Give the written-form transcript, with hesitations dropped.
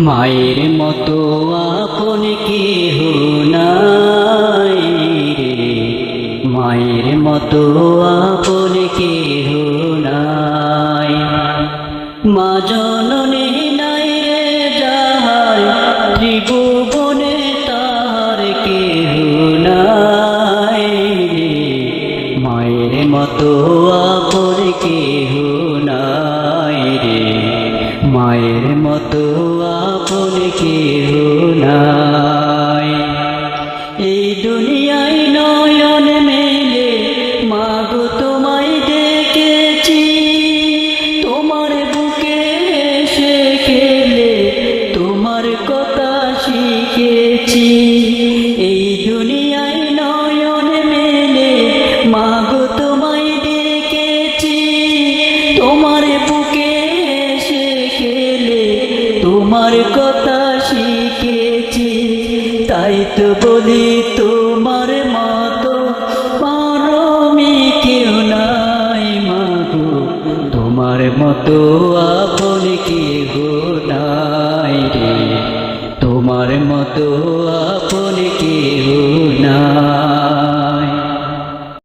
মায়ের মতো আপন কেহ নাই রে, মায়ের মতো আপন কেহ নাই। মা জননী নাই রে যাহার, ত্রিভুবনে তাহার কেহ নাই রে, মায়ের মতো আপন কেহ নাই রে, মায়ের মতো আপন কেহ নাই। এই দুনিয়ায় নয়ন মেলে মাগো তোমায় দেখেছি, তোমার বুকে এসে খেলে তোমার কথা শিখেছি। এই দুনিয়ায় নয়ন মেলে মাগো তোমায় দেখেছি, তোমার বুকে এসে খেলে তোমার কথা শিখেছি। তাই তো বলি তোমার মতো পারমি কেউ নাই মাগো, তোমার মতো আপন কেহ নাই রে, তোমার মতো